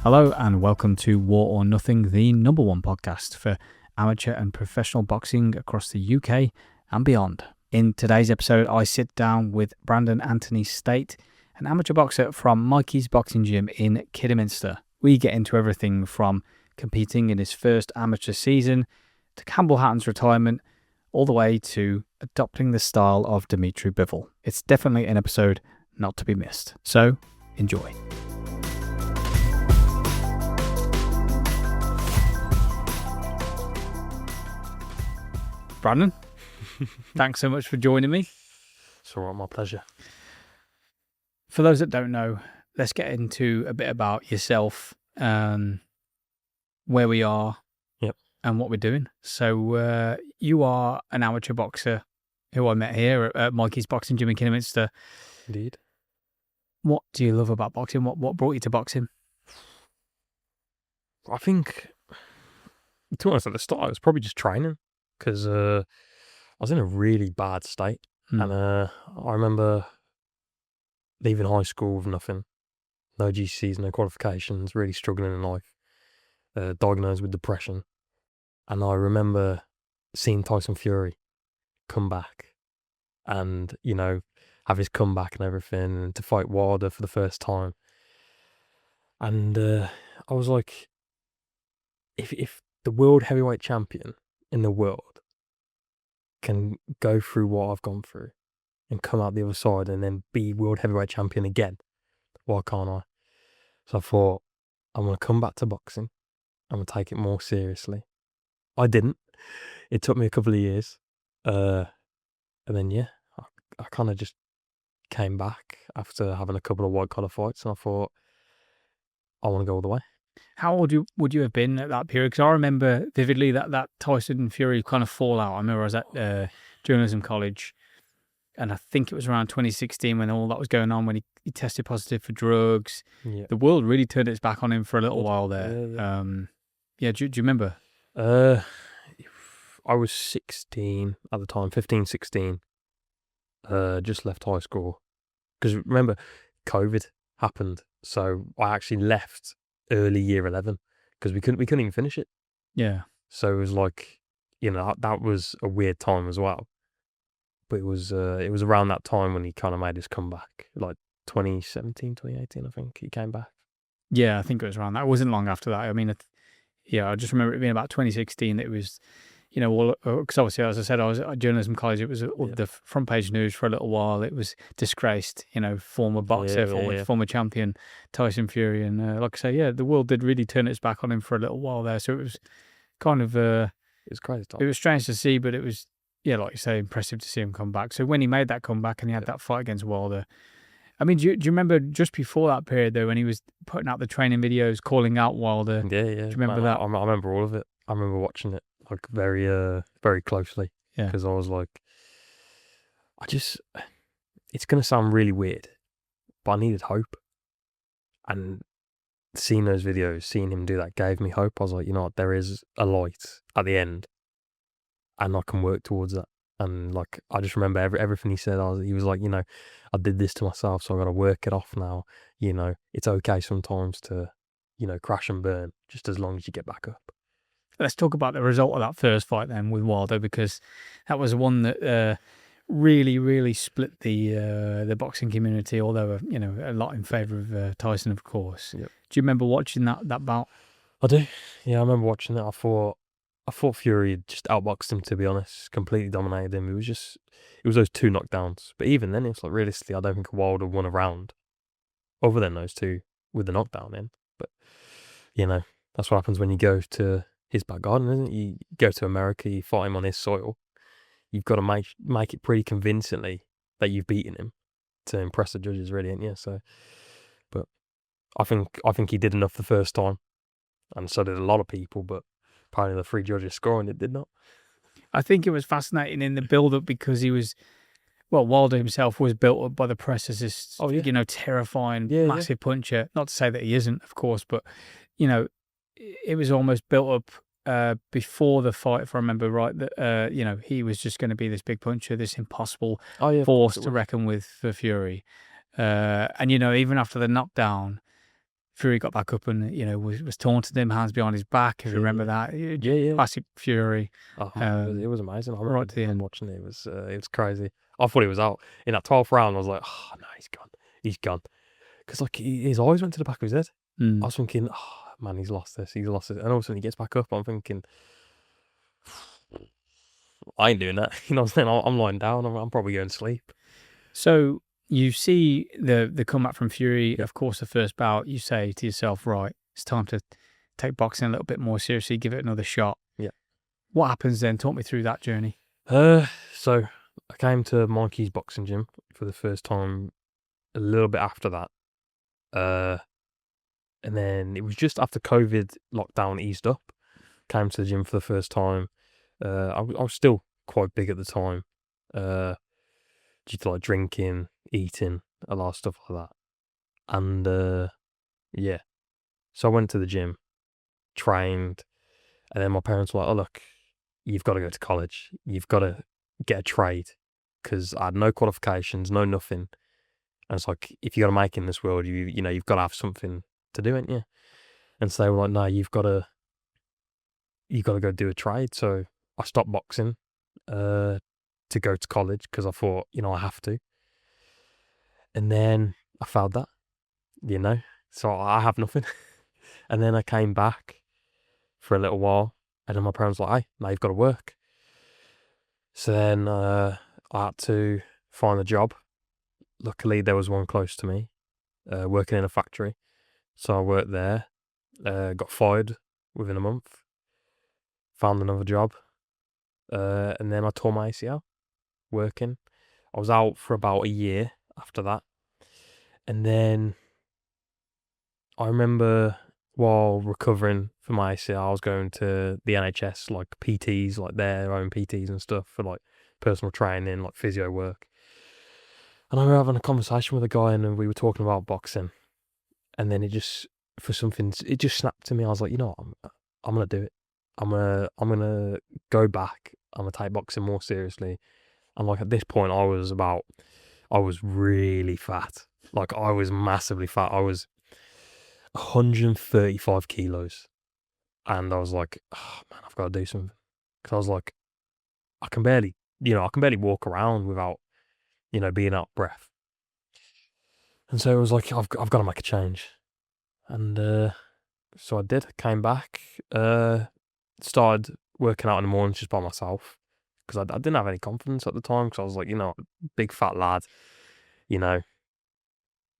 Hello and welcome to War or Nothing, the number one podcast for amateur and professional boxing across the UK and beyond. In today's episode, I sit down with Brandon Anthony Staight, an amateur boxer from Mikey's Boxing Gym in Kidderminster. We get into everything from competing in his first amateur season, to Campbell Hatton's retirement, all the way to adopting the style of Dimitri Bivol. It's definitely an episode not to be missed. So, enjoy. Brandon, thanks so much for joining me. It's all right, my pleasure. For those that don't know, let's get into a bit about yourself, where we are, and what we're doing. So you are an amateur boxer who I met here at Mikey's Boxing Gym in Kidderminster. Indeed. What do you love about boxing? What brought you to boxing? I think, to be honest, at the start, it was probably just training because I was in a really bad state. And I remember leaving high school with nothing, no GCSEs, no qualifications, really struggling in life, diagnosed with depression. And I remember seeing Tyson Fury come back and, you know, have his comeback and everything, and to fight Wilder for the first time. And I was like, if the world heavyweight champion in the world can go through what I've gone through and come out the other side and then be world heavyweight champion again, why can't I? So I thought, I'm going to come back to boxing. I'm going to take it more seriously. I didn't. It took me a couple of years. And then, I kind of just came back after having a couple of white collar fights, and I thought, I want to go all the way. How old would you have been at that period? Because I remember vividly that Tyson Fury kind of fallout. I remember I was at journalism college, and I think it was around 2016 when all that was going on, when he tested positive for drugs. Yeah. The world really turned its back on him for a little while there. Yeah. Do you remember? I was 16 at the time, 15, 16. Just left high school. Because remember, COVID happened. So I actually left early year 11 because we couldn't even finish it. Yeah. So it was like, that was a weird time as well. But it was around that time when he kind of made his comeback, like 2017, 2018, I think he came back. Yeah, I think it was around that. It wasn't long after that. I mean, I just remember it being about 2016 that it was, because obviously, as I said, I was at journalism college. It was the front page news for a little while. It was disgraced, former boxer, former champion, Tyson Fury. And like I say, the world did really turn its back on him for a little while there. So it was kind of... it was crazy time. It was strange to see, but it was, like you say, impressive to see him come back. So when he made that comeback and he had that fight against Wilder... I mean, do you remember just before that period, though, when he was putting out the training videos, calling out Wilder? Yeah. Do you remember that? I remember all of it. I remember watching it like very, very closely. Yeah. Because I was like, it's going to sound really weird, but I needed hope. And seeing those videos, seeing him do that gave me hope. I was like, there is a light at the end and I can work towards that. And like, I just remember everything he said. He was like, I did this to myself, so I got to work it off now. It's okay sometimes to, crash and burn, just as long as you get back up. Let's talk about the result of that first fight then with Wilder, because that was one that really, really split the boxing community. Although a lot in favour of Tyson, of course. Yep. Do you remember watching that bout? I do. Yeah, I remember watching it. I thought Fury had just outboxed him, to be honest. Completely dominated him. It was those two knockdowns. But even then, it's like, realistically, I don't think Wilder won a round other than those two with the knockdown in. But, that's what happens when you go to his back garden, isn't it? You go to America, you fight him on his soil. You've got to make it pretty convincingly that you've beaten him to impress the judges, really, ain't you? So, but I think he did enough the first time, and so did a lot of people, but apparently the three judges scoring it did not. I think it was fascinating in the build-up because Wilder himself was built up by the press as this, terrifying, massive puncher. Not to say that he isn't, of course, but, it was almost built up before the fight, if I remember right, that, he was just going to be this big puncher, this impossible force to reckon with for Fury. And, even after the knockdown, Fury got back up and, was taunting him, hands behind his back, if you remember that. Yeah. Classic Fury. It was amazing. I remember right to the end. watching it. It was crazy. I thought he was out. In that 12th round, I was like, oh, no, he's gone. He's gone. Because, like, his eyes went to the back of his head. I was thinking, oh, man, he's lost this. And all of a sudden he gets back up. I'm thinking, I ain't doing that. You know what I'm saying? I'm lying down. I'm probably going to sleep. So you see the comeback from Fury. Of course, the first bout, you say to yourself, right, it's time to take boxing a little bit more seriously, give it another shot. Yeah. What happens then? Talk me through that journey. So I came to Mikey's boxing gym for the first time a little bit after that. And then it was just after COVID lockdown eased up. Came to the gym for the first time. I was still quite big at the time. Due to like drinking, eating, a lot of stuff like that. And yeah. So I went to the gym, trained, and then my parents were like, oh look, you've got to go to college. You've got to get a trade. Because I had no qualifications, no nothing. And it's like, if you got to make in this world, you've got to have something to do, ain't you? And so they were like, no, you've got to go do a trade. So I stopped boxing to go to college because I thought, I have to. And then I failed that, so I have nothing. And then I came back for a little while, and then my parents were like, hey, now you've got to work. So then I had to find a job. Luckily, there was one close to me, working in a factory. So I worked there, got fired within a month, found another job, and then I tore my ACL working. I was out for about a year after that. And then I remember while recovering from my ACL, I was going to the NHS, like PTs, like their own PTs and stuff for like personal training, like physio work. And I remember having a conversation with a guy and we were talking about boxing. And then it just snapped to me. I was like, I'm going to do it. I'm going to go back. I'm going to take boxing more seriously. And like at this point, I was really fat. Like I was massively fat. I was 135 kilos. And I was like, oh man, I've got to do something. Because I was like, I can barely walk around without, being out of breath. And so it was like, I've got to make a change. And so I did. Came back, started working out in the mornings just by myself. Because I didn't have any confidence at the time. Because I was like, big fat lad, no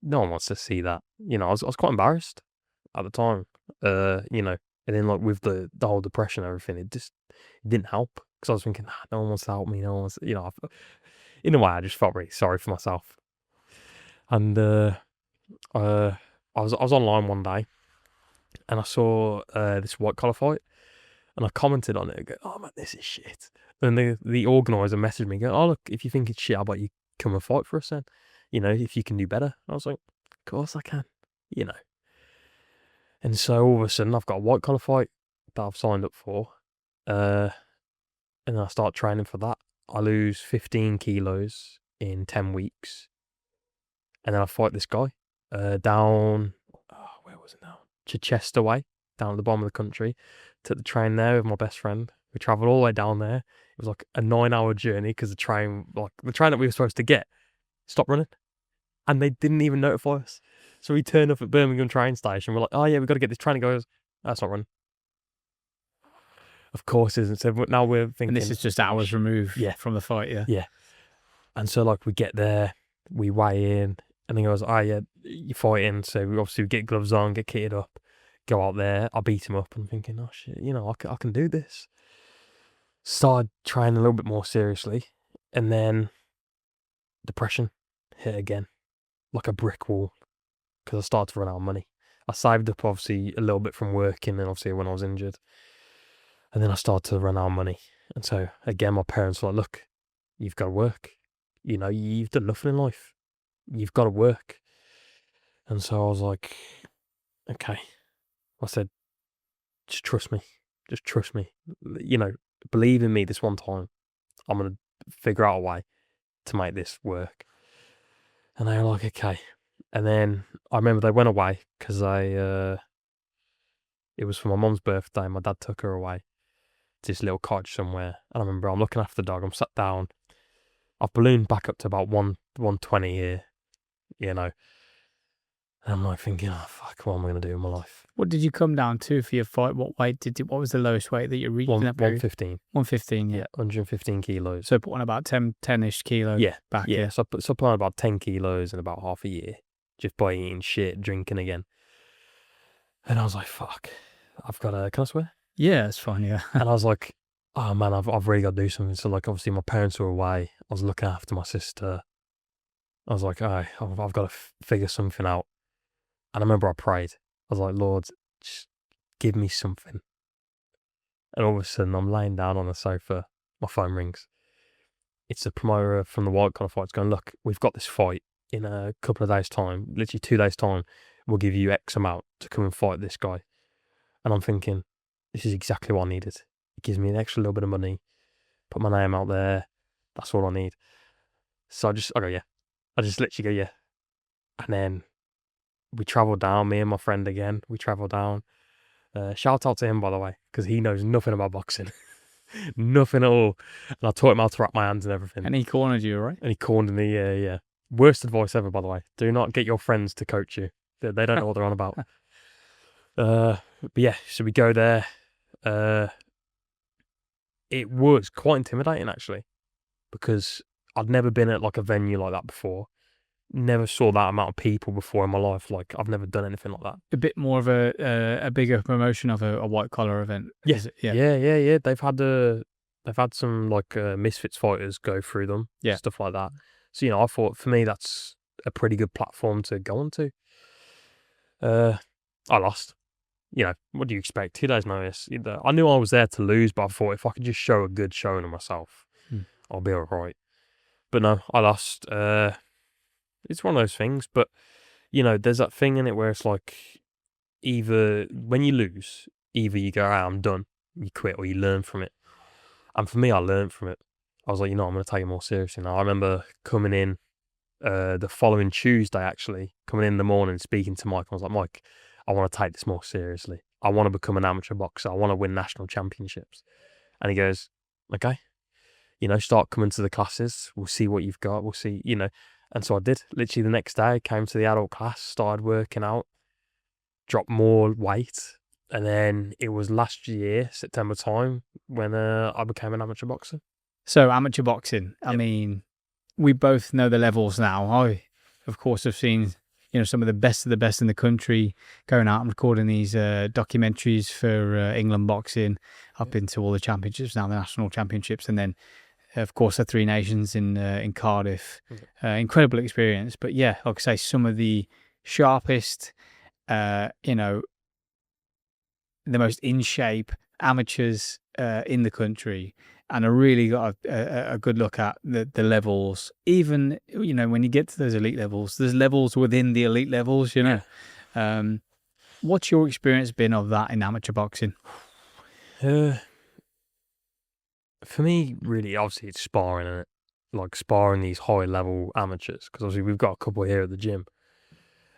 one wants to see that. I was quite embarrassed at the time. And then like with the whole depression and everything, it didn't help. Because I was thinking, no one wants to help me. No one wants, in a way, I just felt really sorry for myself. And I was online one day, and I saw this white collar fight, and I commented on it. And go, oh man, this is shit. And the organizer messaged me, go, oh look, if you think it's shit, how about you come and fight for us then? If you can do better. I was like, of course I can. And so all of a sudden, I've got a white collar fight that I've signed up for, and I start training for that. I lose 15 kilos in 10 weeks, and then I fight this guy down. Where was it now? Chichester way, down at the bottom of the country. Took the train there with my best friend. We travelled all the way down there. It was like a 9-hour journey because the train that we were supposed to get stopped running, and they didn't even notify us. So we turned up at Birmingham train station. We're like, oh yeah, we've got to get this train. He goes, that's not running. Of course it isn't. So now we're thinking... And this is just hours removed from the fight, yeah? Yeah. And so like we get there, we weigh in, and he goes, oh yeah, you're fighting. So we obviously get gloves on, get kitted up, go out there. I beat him up. And I'm thinking, oh shit, I can do this. Started trying a little bit more seriously. And then depression hit again, like a brick wall. Because I started to run out of money. I saved up obviously a little bit from working and obviously when I was injured. And then I started to run out of money. And so again, my parents were like, look, you've got to work. You've done nothing in life. You've got to work. And so I was like, okay. I said, just trust me. Just trust me. Believe in me this one time. I'm going to figure out a way to make this work. And they were like, okay. And then I remember they went away because it was for my mum's birthday. My dad took her away to this little cottage somewhere. And I remember I'm looking after the dog. I'm sat down. I've ballooned back up to about 120 here, you know. And I'm like thinking, oh, fuck, what am I going to do in my life? What did you come down to for your fight? What was the lowest weight that you reached in that period? 115. 115, yeah. 115 kilos. So put on about 10-ish kilos back. Yeah. So I put on about 10 kilos in about half a year just by eating shit, drinking again. And I was like, fuck, I've got to, can I swear? Yeah, it's fine, yeah. And I was like, oh man, I've really got to do something. So like, obviously my parents were away. I was looking after my sister. I was like, all right, I've got to figure something out. And I remember I prayed. I was like, Lord, just give me something. And all of a sudden I'm laying down on the sofa. My phone rings. It's the promoter from the white collar fights going, look, we've got this fight in a couple of days' time, literally 2 days' time. We'll give you X amount to come and fight this guy. And I'm thinking, this is exactly what I needed. It gives me an extra little bit of money, put my name out there. That's all I need. So I go, yeah. I just literally go, yeah. And then we travelled down, me and my friend again. We travelled down. Shout out to him, by the way, because he knows nothing about boxing. Nothing at all. And I taught him how to wrap my hands and everything. And he cornered you, right? And he cornered me, yeah. Worst advice ever, by the way. Do not get your friends to coach you. They don't know what they're on about. But yeah, so we go there. It was quite intimidating, actually, because I'd never been at like a venue like that before. Never saw that amount of people before in my life. Like, I've never done anything like that. A bit more of a bigger promotion of a white collar event. Yeah. Is it? Yeah. Yeah. They've had some like misfits fighters go through them. Yeah. Stuff like that. So, I thought for me that's a pretty good platform to go onto. I lost. What do you expect? 2 days notice. I knew I was there to lose, but I thought if I could just show a good showing of myself, I'll be all right. But no, I lost. It's one of those things, but there's that thing in it where it's like, either when you lose, either you go, I'm done, you quit, or you learn from it. And for me, I learned from it. I was like, I'm going to take it more seriously now. I remember coming in the following Tuesday, actually, coming in the morning, speaking to Mike. I was like, Mike, I want to take this more seriously. I want to become an amateur boxer. I want to win national championships. And he goes, okay, start coming to the classes. We'll see what you've got. We'll see, And so I did. Literally the next day, I came to the adult class, started working out, dropped more weight. And then it was last year, September time, when I became an amateur boxer. So amateur boxing, I mean, we both know the levels now. I, of course, have seen, some of the best in the country going out and recording these documentaries for England boxing, up into all the championships now, the national championships, and then, of course, the Three Nations in Cardiff. Incredible experience. But yeah, like I say, some of the sharpest, the most in shape amateurs in the country, and I really got a good look at the levels. Even when you get to those elite levels, there's levels within the elite levels. What's your experience been of that in amateur boxing? For me, really, obviously, it's sparring, isn't it? Like sparring these high level amateurs, because obviously we've got a couple here at the gym,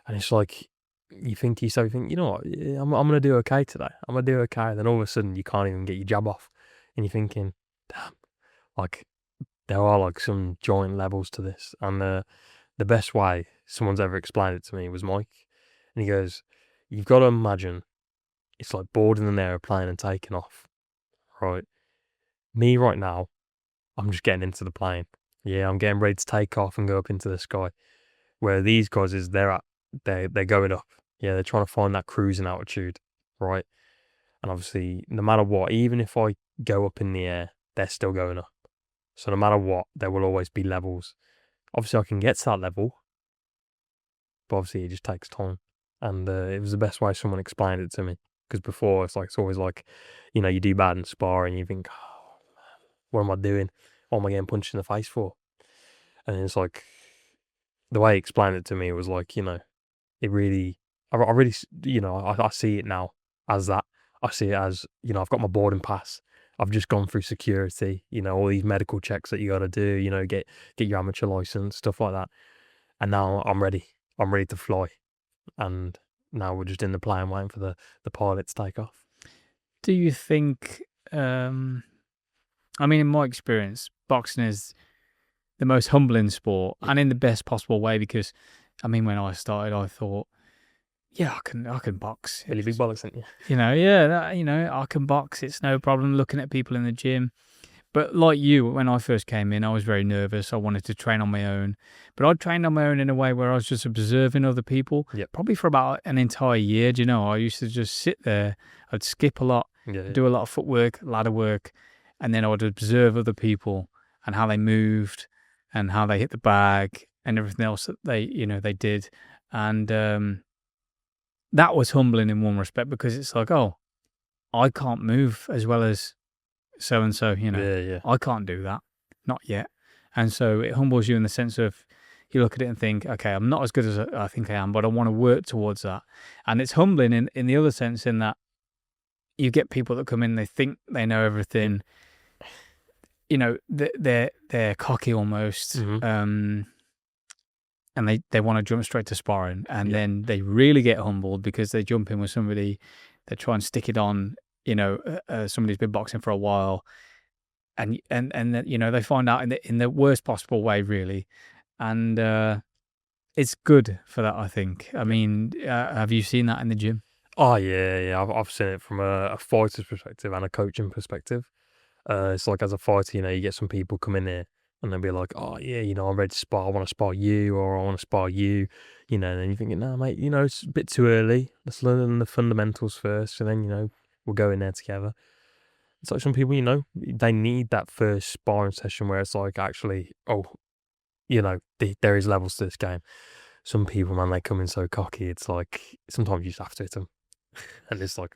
and it's like, you think to yourself, I'm going to do okay today. I'm going to do okay. Then all of a sudden, you can't even get your jab off. And you're thinking, damn, like, there are like some giant levels to this. And the best way someone's ever explained it to me was Mike. And he goes, you've got to imagine it's like boarding an aeroplane and taking off, right? Me right now, I'm just getting into the plane. Yeah, I'm getting ready to take off and go up into the sky. Where these guys they're going up. Yeah, they're trying to find that cruising altitude, right? And obviously, no matter what, even if I go up in the air, they're still going up. So no matter what, there will always be levels. Obviously, I can get to that level, but obviously it just takes time. And it was the best way someone explained it to me. Because before, it's always like, you do bad in sparring, and you think, oh man, what am I doing? What am I getting punched in the face for? And it's like, the way he explained it to me was like, it really, I really, I see it now as that. I see it as, I've got my boarding pass. I've just gone through security, all these medical checks that you got to do, get your amateur license, stuff like that. And now I'm ready. I'm ready to fly. And now we're just in the plane waiting for the pilot to take off. Do you think, I mean, in my experience, boxing is the most humbling sport, and in the best possible way, because, I mean, when I started, I thought, yeah, I can box. Really big bollocks, ain't you? I can box. It's no problem looking at people in the gym. But like you, when I first came in, I was very nervous. I wanted to train on my own. But I trained on my own in a way where I was just observing other people, Yep. probably for about an entire year. Do you know, I used to just sit there. I'd skip a lot, do a lot of footwork, ladder work, and then I would observe other people and how they moved and how they hit the bag and everything else that they did. And that was humbling in one respect, because it's like, oh, I can't move as well as so and so, I can't do that, not yet. And so it humbles you in the sense of, you look at it and think, okay, I'm not as good as I think I am, but I want to work towards that. And it's humbling in the other sense, in that you get people that come in, they think they know everything, they're cocky almost, and they want to jump straight to sparring, and then they really get humbled because they jump in with somebody, they try and stick it on, somebody who's been boxing for a while, and they find out in the worst possible way, really. And it's good for that, I think. I mean, have you seen that in the gym? Oh yeah. I've seen it from a fighter's perspective and a coaching perspective. It's like, as a fighter, you get some people come in there and they'll be like, oh yeah, I'm ready to spar. I want to spar you, or I want to spar you. And then you're thinking, no, mate, it's a bit too early. Let's learn the fundamentals first, and then we'll go in there together. It's like some people, they need that first sparring session where it's like, actually, there is levels to this game. Some people, man, they come in so cocky. It's like, sometimes you just have to hit them, and it's like,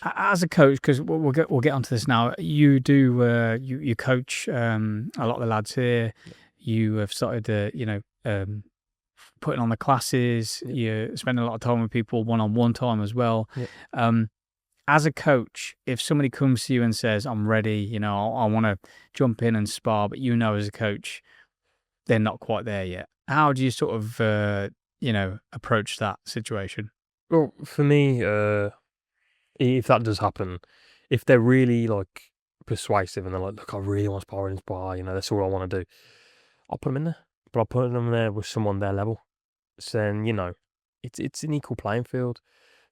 as a coach, because we'll get onto this now. You do you coach a lot of the lads here. You have started putting on the classes. You spend a lot of time with people, one-on-one time as well. As a coach, if somebody comes to you and says, I'm ready, I want to jump in and spar, but as a coach, they're not quite there yet. How do you sort of, approach that situation? Well, for me, if that does happen, if they're really like persuasive and they're like, look, I really want to spar and spar, that's all I want to do, I'll put them in there. But I'll put them there with someone their level. So then, it's an equal playing field.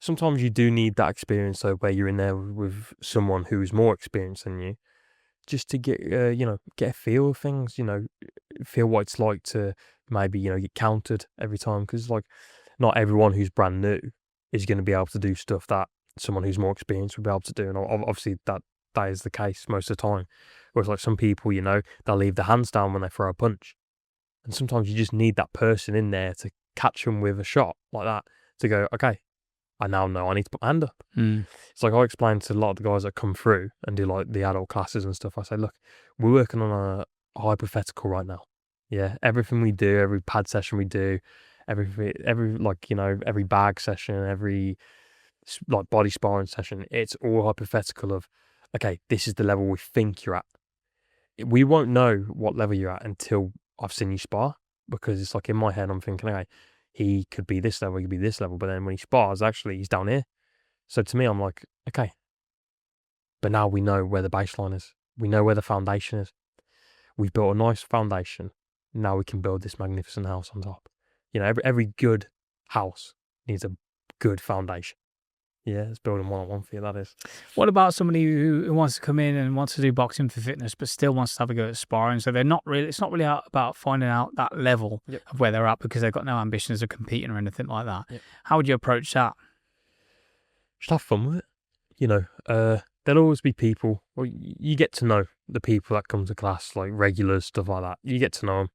Sometimes you do need that experience, though, where you're in there with someone who's more experienced than you, just to get a feel of things, feel what it's like to maybe, get countered every time. Because, like, not everyone who's brand new is going to be able to do stuff that someone who's more experienced would be able to do. And obviously that is the case most of the time. Whereas, like, some people, they'll leave their hands down when they throw a punch. And sometimes you just need that person in there to catch them with a shot like that, to go, okay, I now know I need to put my hand up. It's like, I explain to a lot of the guys that come through and do like the adult classes and stuff. I say, look, we're working on a hypothetical right now. Yeah, everything we do, every pad session we do, every bag session, every like body sparring session, it's all hypothetical of, okay, this is the level we think you're at. We won't know what level you're at until I've seen you spar, because it's like, in my head, I'm thinking, okay, he could be this level, he could be this level, but then when he spars, actually, he's down here. So to me, I'm like, okay, but now we know where the baseline is. We know where the foundation is. We've built a nice foundation. Now we can build this magnificent house on top. Every good house needs a good foundation. Yeah, it's building one-on-one for you, that is. What about somebody who wants to come in and wants to do boxing for fitness, but still wants to have a go at sparring? So it's not really about finding out that level of where they're at, because they've got no ambitions of competing or anything like that. How would you approach that? Just have fun with it. There'll always be people, well, you get to know the people that come to class, like regulars, stuff like that. You get to know them.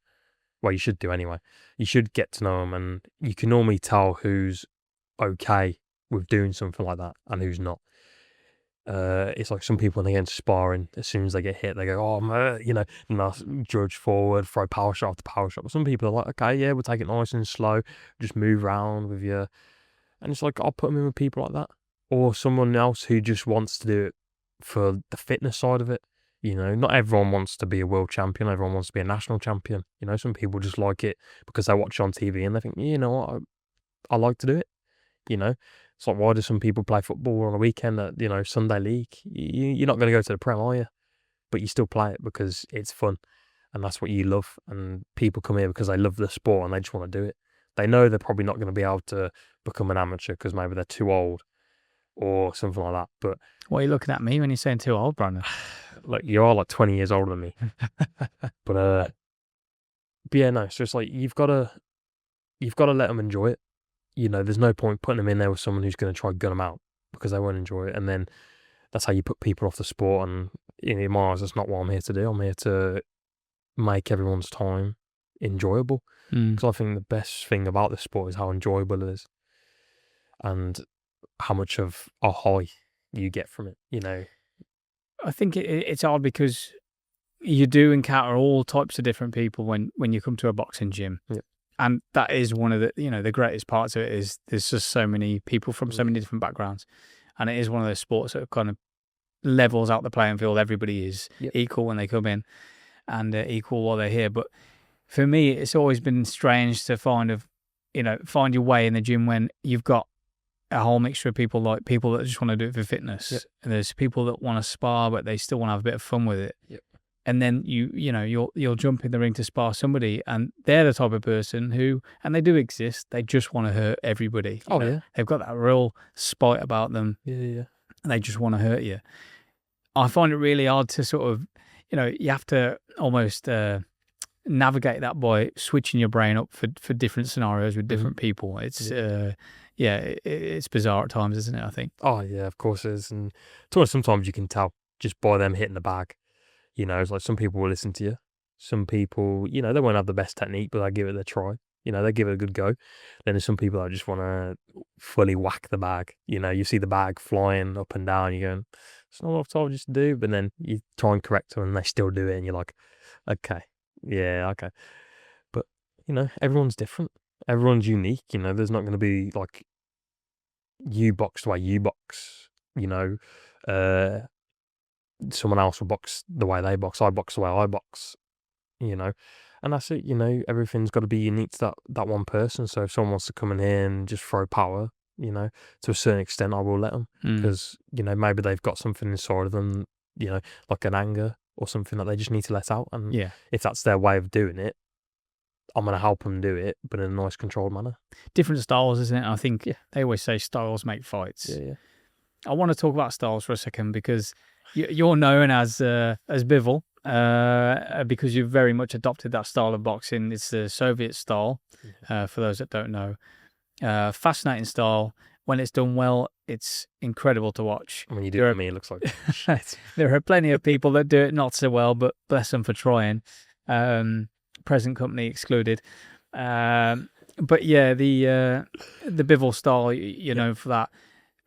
Well, you should do anyway. You should get to know them, and you can normally tell who's okay with doing something like that and who's not. It's like, some people, when they get into sparring, as soon as they get hit, they go, oh, man, judge forward, throw power shot after power shot. But some people are like, okay, yeah, we'll take it nice and slow, just move around with you. And it's like, I'll put them in with people like that. Or someone else who just wants to do it for the fitness side of it. You know, not everyone wants to be a world champion. Everyone wants to be a national champion. You know, some people just like it because they watch it on TV and they think, you know what, I like to do it. You know, it's like, why do some people play football on a weekend at, you know, Sunday league? You're not going to go to the Prem, are you? But you still play it because it's fun and that's what you love. And people come here because they love the sport and they just want to do it. They know they're probably not going to be able to become an amateur because maybe they're too old or something like that. But What are you looking at me when you're saying too old, Brandon? look, you are like 20 years older than me. But yeah, no. So it's like you've got to let them enjoy it. You know, there's no point putting them in there with someone who's going to try to gun them out because they won't enjoy it. And then that's how you put people off the sport. And in my eyes, that's not what I'm here to do. I'm here to make everyone's time enjoyable. Because I think the best thing about this sport is how enjoyable it is and how much of a high you get from it, you know. I think it's hard because you do encounter all types of different people when you come to a boxing gym. Yep. And that is one of the, you know, the greatest parts of it is there's just so many people from so many different backgrounds. And it is one of those sports that kind of levels out the playing field. Everybody is equal when they come in and equal while they're here. But for me, it's always been strange to find your way in the gym when you've got a whole mixture of people, like people that just want to do it for fitness. Yep. And there's people that want to spar, but they still want to have a bit of fun with it. Yep. And then you'll jump in the ring to spar somebody, and they're the type of person who, and they do exist, they just want to hurt everybody. You know? They've got that real spite about them. Yeah. And they just want to hurt you. I find it really hard to sort of, you have to almost navigate that by switching your brain up for different scenarios with different people. It's it's bizarre at times, isn't it? I think. Oh yeah, of course it is. And sometimes you can tell just by them hitting the bag. You know, it's like some people will listen to you. Some people, you know, they won't have the best technique, but they give it a try. You know, they give it a good go. Then there's some people that just want to fully whack the bag. You know, you see the bag flying up and down. You're going, it's not what I've told you to do. But then you try and correct them and they still do it. And you're like, okay. Yeah, okay. But, you know, everyone's different. Everyone's unique. You know, there's not going to be like you box the way you box. You know, someone else will box the way they box. I box the way I box. You know, and that's it. You know, everything's got to be unique to that one person. So if someone wants to come in here and just throw power, you know, to a certain extent, I will let them because you know maybe they've got something inside of them, you know, like an anger or something that they just need to let out. And if that's their way of doing it, I'm going to help them do it, but in a nice, controlled manner. Different styles, isn't it? I think they always say styles make fights. Yeah. I want to talk about styles for a second because you're known as Bivol because you've very much adopted that style of boxing. It's the Soviet style, for those that don't know. Fascinating style. When it's done well, it's incredible to watch. When you do it for me, it looks like shit. There are plenty of people that do it not so well, but bless them for trying. Present company excluded. But yeah, the Bivol style, you know, for that.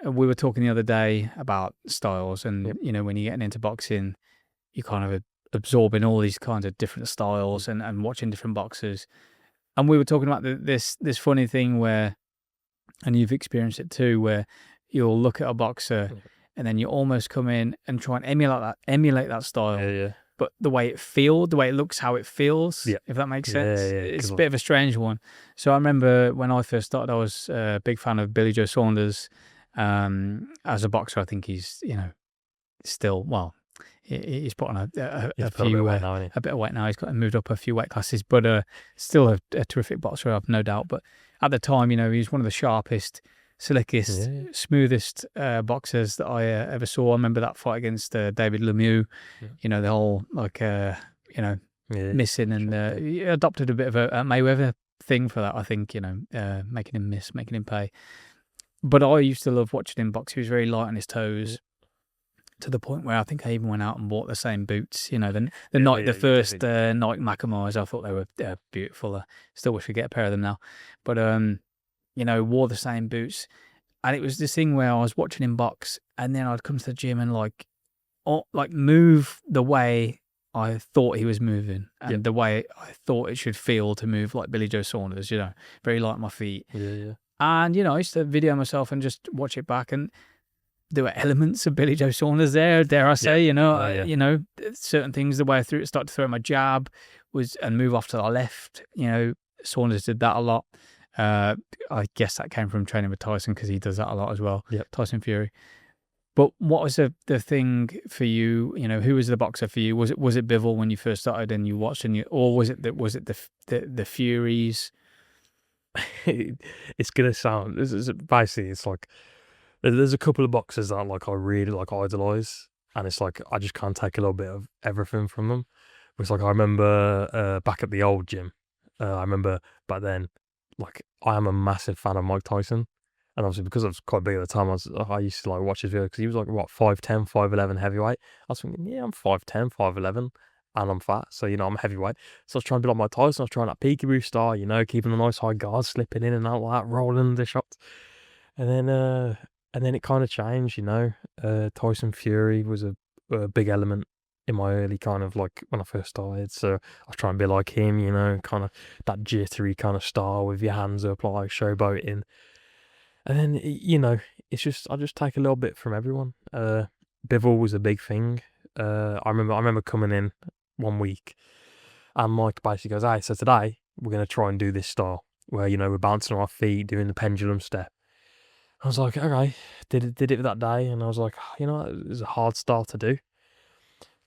We were talking the other day about styles, and you know, when you're getting into boxing, you're kind of absorbing all these kinds of different styles and watching different boxers. And we were talking about this funny thing where, and you've experienced it too, where you'll look at a boxer and then you almost come in and try and emulate that style. Yeah. But the way it looks, how it feels, if that makes sense. It's a bit of a strange one. So I remember when I first started, I was a big fan of Billy Joe Saunders. As a boxer, I think he's, you know, still, well, he's put on a bit of weight now. He's got moved up a few weight classes, but still a terrific boxer, I've no doubt. But at the time, you know, he's one of the sharpest, slickest, smoothest boxers that I ever saw. I remember that fight against David Lemieux. You know, the whole missing, and he adopted a bit of a Mayweather thing for that. I think, you know, making him miss, making him pay. But I used to love watching him box. He was very light on his toes, to the point where I think I even went out and bought the same boots. You know, the first Nike Macamores. I thought they were beautiful. I still wish we could get a pair of them now. But you know, wore the same boots, and it was this thing where I was watching him box, and then I'd come to the gym and like move the way I thought he was moving, and the way I thought it should feel to move like Billy Joe Saunders. You know, very light on my feet. Yeah. And, you know, I used to video myself and just watch it back. And there were elements of Billy Joe Saunders there, dare I say, certain things, the way I started to throw my jab and move off to the left. Saunders did that a lot. I guess that came from training with Tyson, because he does that a lot as well. Yep. Tyson Fury. But what was the thing for you? Who was the boxer for you? Was it Bivol when you first started and you watched, or was it the Furies? It's gonna sound basically, it's like there's a couple of boxers that I really idolize, and it's like I just can't take a little bit of everything from them. It's like I remember back at the old gym, I remember back then, like I am a massive fan of Mike Tyson, and obviously because I was quite big at the time, I used to watch his videos, because he was 5'10", 5'11" heavyweight. I was thinking, yeah, I'm 5'10", 5'11", and I'm fat, so I'm heavyweight. So I was trying to be like Mike Tyson. I was trying that peekaboo style, keeping a nice high guard, slipping in and out like that, rolling the shots, and then it kind of changed. Tyson Fury was a big element in my early kind of when I first started. So I was trying to be like him, kind of that jittery kind of style with your hands up, like showboating. And then it's just I just take a little bit from everyone. Bivol was a big thing. I remember coming in one week, and Mike basically goes, "Hey, so today we're gonna try and do this style where we're bouncing on our feet, doing the pendulum step." I was like, "Okay," did it that day, and I was like, it was a hard style to do.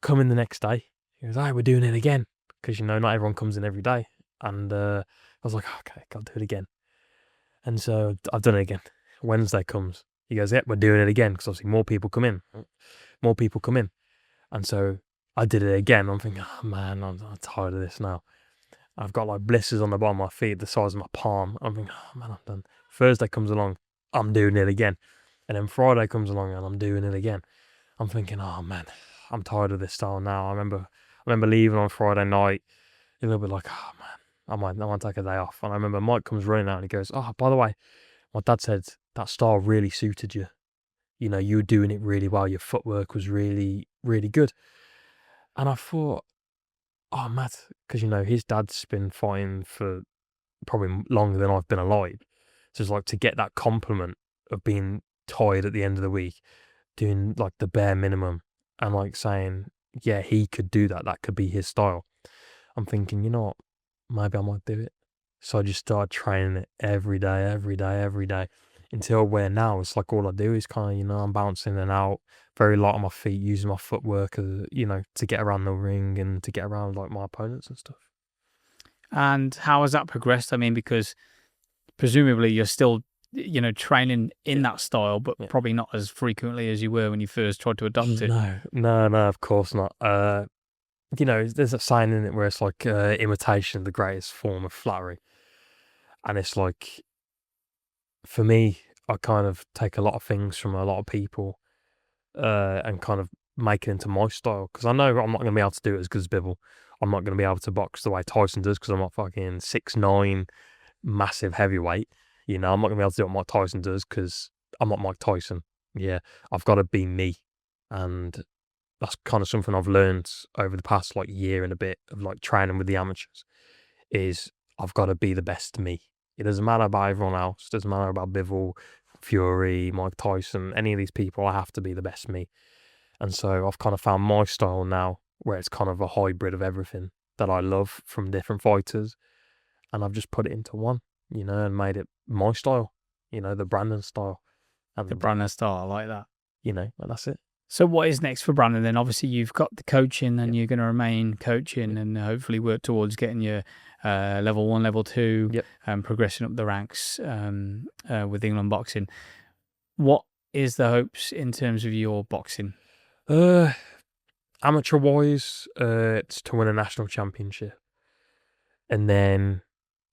Come in the next day, he goes, "Hey, we're doing it again," because not everyone comes in every day, and I was like, "Okay, I'll do it again." And so I've done it again. Wednesday comes, he goes, "Yep, we're doing it again," because obviously more people come in. And so I did it again. I'm thinking, oh man, I'm tired of this now. I've got blisters on the bottom of my feet the size of my palm. I'm thinking, oh man, I'm done. Thursday comes along, I'm doing it again. And then Friday comes along and I'm doing it again. I'm thinking, oh man, I'm tired of this style now. I remember leaving on Friday night, a little bit like, oh man, I might take a day off. And I remember Mike comes running out and he goes, "Oh, by the way, my dad said that style really suited you. You were doing it really well. Your footwork was really, really good." And I thought, oh, Matt, because his dad's been fighting for probably longer than I've been alive. So it's to get that compliment of being tired at the end of the week, doing the bare minimum, and saying, yeah, he could do that. That could be his style. I'm thinking, what? Maybe I might do it. So I just started training it every day, until where now it's all I do is kind of, I'm bouncing in and out, very light on my feet, using my footwork, to get around the ring and to get around my opponents and stuff. And how has that progressed? I mean, because presumably you're still, training in that style, but probably not as frequently as you were when you first tried to adopt it. No, of course not. There's a saying in it where it's imitation of the greatest form of flattery. And it's for me, I kind of take a lot of things from a lot of people and kind of make it into my style. Because I know I'm not going to be able to do it as good as Bivol. I'm not going to be able to box the way Tyson does, because I'm not fucking 6'9", massive heavyweight. I'm not going to be able to do what Mike Tyson does, because I'm not Mike Tyson. Yeah, I've got to be me. And that's kind of something I've learned over the past year and a bit of training with the amateurs, is I've got to be the best me. It doesn't matter about everyone else. It doesn't matter about Bivol, Fury, Mike Tyson, any of these people. I have to be the best me. And so I've kind of found my style now, where it's kind of a hybrid of everything that I love from different fighters. And I've just put it into one, and made it my style, the Brandon style. And the Brandon style, I like that. And that's it. So what is next for Brandon then? Obviously you've got the coaching, and you're going to remain coaching, and hopefully work towards getting your level 1, level 2, and progressing up the ranks with England boxing. What is the hopes in terms of your boxing? Amateur wise, it's to win a national championship, and then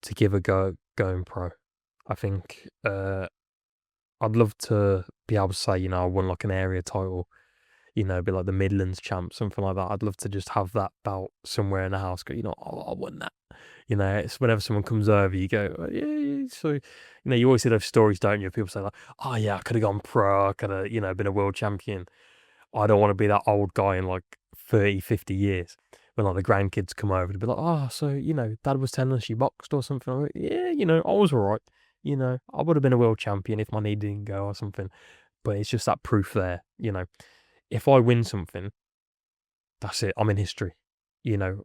to give a go going pro. I think I'd love to be able to say, I won an area title, be like the Midlands champ, something like that. I'd love to just have that belt somewhere in the house, go, I won that. It's whenever someone comes over, you go, oh, yeah. So, you always see those stories, don't you? People say oh yeah, I could have gone pro, I could have, been a world champion. I don't want to be that old guy in 30, 50 years when the grandkids come over to be like, oh, so, Dad was telling us you boxed or something. I'm like, yeah, I was all right. I would have been a world champion if my knee didn't go or something. But it's just that proof there, you know. If I win something, that's it. I'm in history. You know,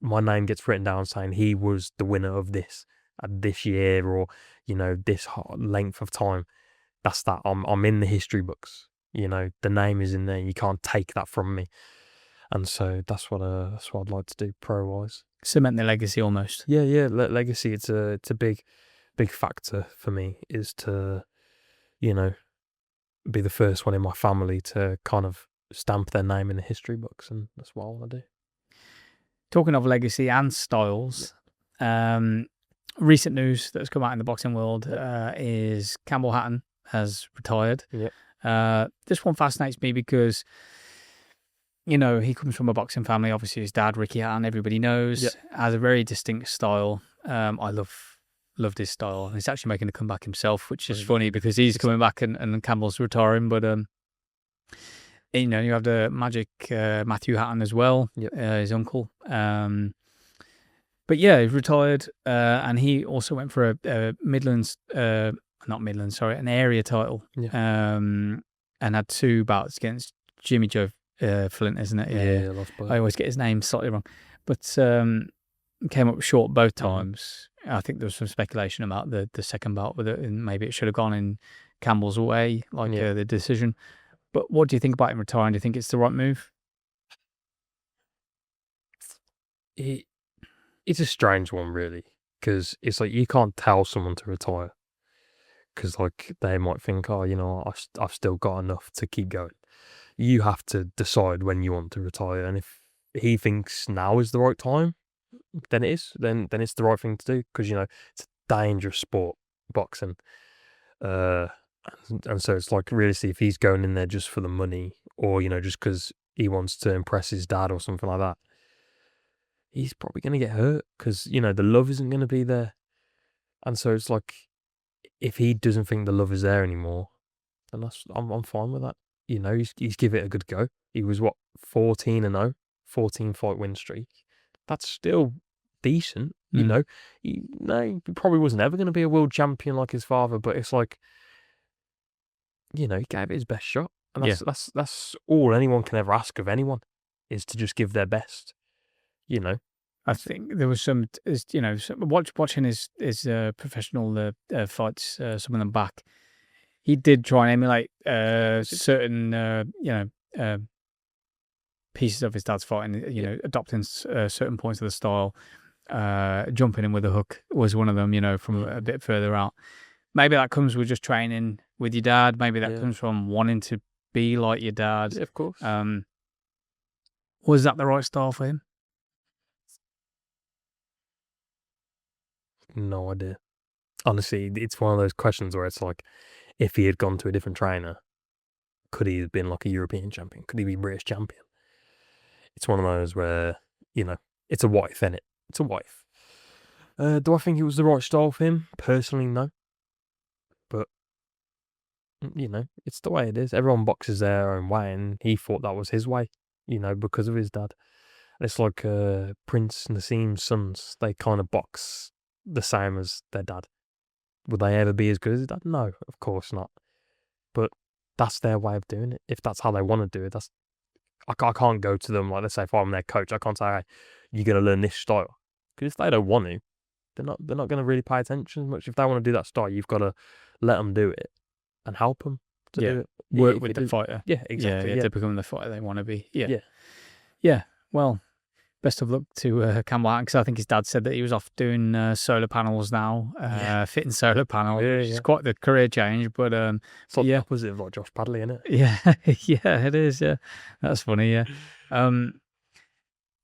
my name gets written down saying he was the winner of this at this year, or you know, this length of time. That's that. I'm in the history books. You know, the name is in there. You can't take that from me. And so that's what I'd like to do pro wise. Cement the legacy almost. Yeah. Legacy. It's a big factor for me, is to, you know, be the first one in my family to kind of stamp their name in the history books, and that's what I want to do. Talking of legacy and styles, recent news that's come out in the boxing world is Campbell Hatton has retired. This one fascinates me because, you know, he comes from a boxing family. Obviously, his dad, Ricky Hatton, everybody knows, has a very distinct style. I loved his style. And he's actually making a comeback himself, which is funny because he's coming back and Campbell's retiring. But you know, you have the magic Matthew Hatton as well, his uncle. But yeah, he's retired, and he also went for a an area title, and had 2 bouts against Jimmy Joe Flint, isn't it? Yeah, lost both. I always get his name slightly wrong, but came up short both times. I think there was some speculation about the second bout with it, and maybe it should have gone in Campbell's way, like the decision. But what do you think about him retiring? Do you think it's the right move? It's a strange one, really, because it's like you can't tell someone to retire, because like they might think, oh, you know, I've still got enough to keep going. You have to decide when you want to retire, and if he thinks now is the right time, then it is. Then it's the right thing to do, because you know it's a dangerous sport, boxing. And so it's like, realistically, if he's going in there just for the money, or you know, just because he wants to impress his dad or something like that, he's probably going to get hurt, because you know the love isn't going to be there. And so it's like, if he doesn't think the love is there anymore, then I'm fine with that. You know, he's give it a good go. He was 14-0, 14 fight win streak. That's still decent. You know, he probably wasn't ever going to be a world champion like his father, but it's like, you know, he gave it his best shot, and that's all anyone can ever ask of anyone, is to just give their best. You know, I think there was some, you know, watching his professional fights, some of them back. He did try and emulate certain, you know, pieces of his dad's fighting. You know, adopting certain points of the style. Jumping in with a hook was one of them. You know, from a bit further out. Maybe that comes with just training with your dad. Maybe that comes from wanting to be like your dad. Yeah, of course. Was that the right style for him? No idea. Honestly, it's one of those questions where it's like, if he had gone to a different trainer, could he have been like a European champion? Could he be British champion? It's one of those where, you know, it's a what if, innit? It's a what if. Do I think it was the right style for him? Personally, no. But, you know, it's the way it is. Everyone boxes their own way, and he thought that was his way, you know, because of his dad. And it's like Prince Nassim's sons. They kind of box the same as their dad. Would they ever be as good as his dad? No, of course not. But that's their way of doing it. If that's how they want to do it, I can't go to them, like, let's say if I'm their coach, I can't say, hey, you're going to learn this style. Because if they don't want to, they're not going to really pay attention as much. If they want to do that style, you've got to let them do it and help them to do it. Work with the fighter. Yeah, exactly. To become the fighter they want to be. Yeah. Well, best of luck to Campbell Hatton, because I think his dad said that he was off doing solar panels now, fitting solar panels. It's quite the career change, but it's like the opposite of like Josh Padley, isn't it? Yeah, it is. Yeah, that's funny. Yeah.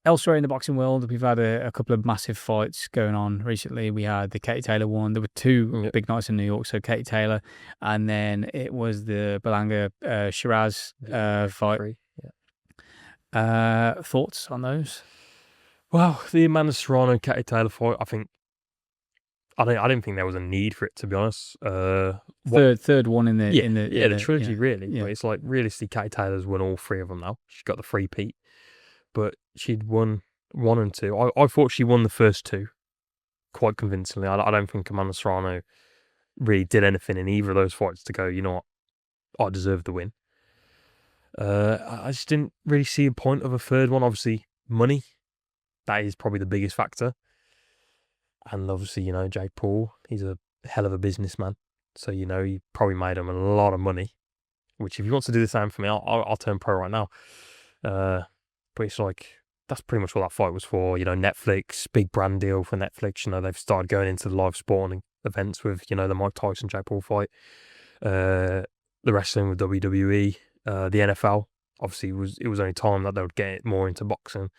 Elsewhere in the boxing world, we've had a couple of massive fights going on recently. We had the Katie Taylor one. There were 2 big nights in New York. So Katie Taylor, and then it was the Belanga Shiraz fight. Thoughts on those? Well, the Amanda Serrano Katie Taylor fight, I didn't think there was a need for it, to be honest. Third one in the trilogy, really. Yeah. But it's like, realistically, Katie Taylor's won all 3 of them now. She's got the 3-peat, but she'd won 1 and 2. I thought she won the first 2 quite convincingly. I don't think Amanda Serrano really did anything in either of those fights to go, you know what, I deserved the win. I just didn't really see a point of a third one. Obviously, money, that is probably the biggest factor. And obviously, Jake Paul, he's a hell of a businessman. So, he probably made him a lot of money, which if he wants to do the same for me, I'll turn pro right now. But it's like, that's pretty much what that fight was for. Netflix, big brand deal for Netflix. They've started going into the live sporting events with, the Mike Tyson, Jake Paul fight. The wrestling with WWE, the NFL. Obviously, it was only time that they would get more into boxing.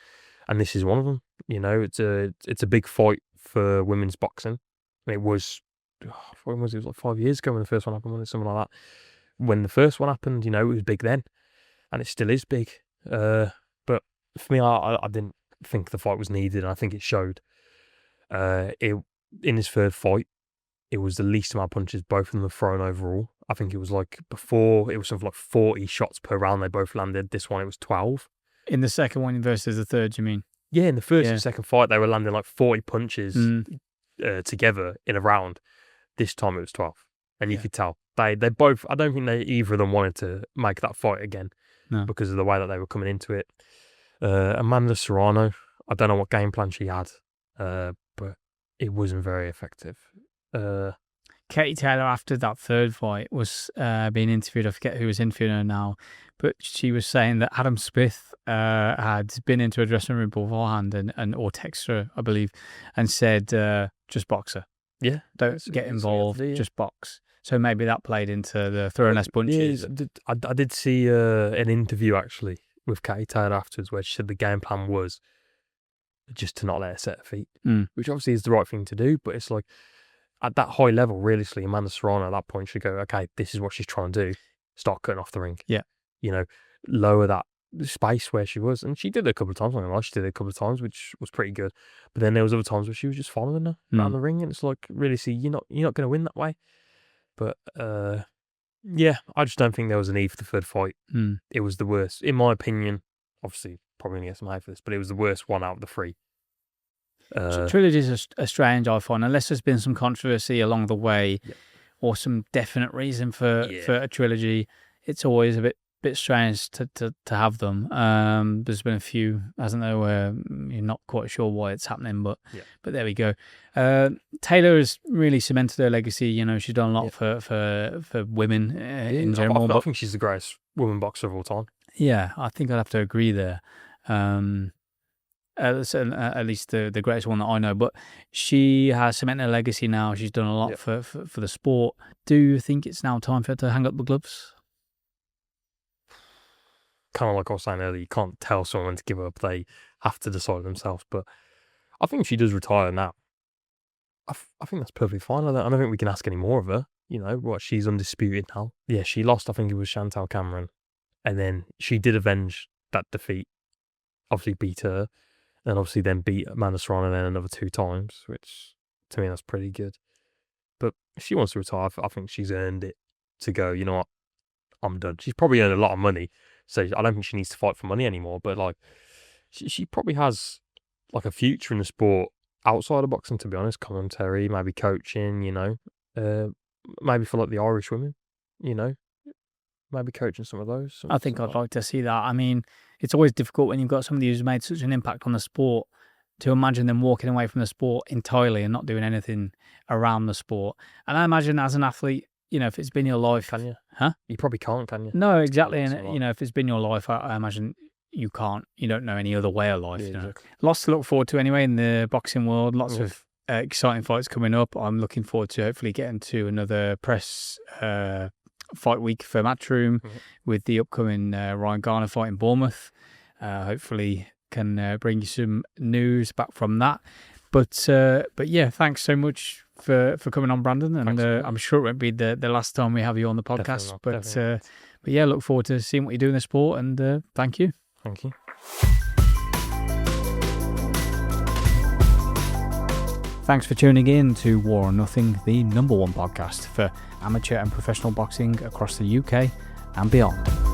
And this is one of them. It's a big fight for women's boxing. And it was, when was it? It was like 5 years ago when the first one happened, wasn't it? Something like that. When the first one happened, it was big then. And it still is big. But for me, I didn't think the fight was needed. And I think it showed. In his third fight, it was the least amount of punches both of them have thrown overall. I think it was like before, it was something like 40 shots per round they both landed. This one, it was 12. In the second one versus the third, you mean? Yeah, in the first and second fight, they were landing like 40 punches together in a round. This time it was 12. And you could tell. They both, I don't think either of them wanted to make that fight again because of the way that they were coming into it. Amanda Serrano, I don't know what game plan she had, but it wasn't very effective. Katie Taylor, after that third fight, was being interviewed. I forget who was interviewing her now, but she was saying that Adam Smith had been into a dressing room beforehand or texted her, I believe, and said, just box her. Yeah. Don't get involved, just box. So maybe that played into the throwing less punches. Yeah, I did see an interview, actually, with Katie Taylor afterwards where she said the game plan was just to not let her set her feet, which obviously is the right thing to do, but it's like, at that high level, realistically, Amanda Serrano at that point should go, okay, this is what she's trying to do. Start cutting off the ring. Yeah. Lower that space where she was. And she did it a couple of times. She did it a couple of times, which was pretty good. But then there was other times where she was just following her around the ring. And it's like, really, see, you're not going to win that way. But, yeah, I just don't think there was a need for the third fight. It was the worst. In my opinion, obviously, probably going to get some hate for this, but it was the worst one out of the three. Trilogy is a strange, I find, unless there's been some controversy along the way or some definite reason for a trilogy. It's always a bit strange to have them. There's been a few, hasn't there, where you're not quite sure why it's happening, but there we go. Taylor has really cemented her legacy. She's done a lot for women in general. I think she's the greatest woman boxer of all time. Yeah, I think I'd have to agree there. At least the greatest one that I know, but she has cemented her legacy now. She's done a lot for the sport. Do you think it's now time for her to hang up the gloves? Kind of like I was saying earlier, you can't tell someone to give up. They have to decide themselves. But I think if she does retire now, I think that's perfectly fine. I don't think we can ask any more of her. She's undisputed now. Yeah, she lost, I think it was Chantal Cameron. And then she did avenge that defeat. Obviously beat her. And obviously then beat Amanda Serrano then another 2 times, which to me that's pretty good. But if she wants to retire, I think she's earned it to go, you know what, I'm done. She's probably earned a lot of money, so I don't think she needs to fight for money anymore. But like, she probably has like a future in the sport outside of boxing, to be honest. Commentary, maybe coaching, maybe for like the Irish women, maybe coaching some of those. I think I'd like to see that. I mean, it's always difficult when you've got somebody who's made such an impact on the sport to imagine them walking away from the sport entirely and not doing anything around the sport. And I imagine as an athlete, if it's been your life... Can you? Huh? You probably can't, can you? No, exactly. And, if it's been your life, I imagine you can't. You don't know any other way of life. Exactly. Lots to look forward to anyway in the boxing world. Lots of exciting fights coming up. I'm looking forward to hopefully getting to another press... fight week for Matchroom with the upcoming Ryan Garner fight in Bournemouth. Hopefully can bring you some news back from that. But yeah, thanks so much for coming on, Brandon. And I'm sure it won't be the last time we have you on the podcast. But yeah, look forward to seeing what you do in the sport. And thank you. Thank you. Thanks for tuning in to War or Nothing, the #1 podcast for amateur and professional boxing across the UK and beyond.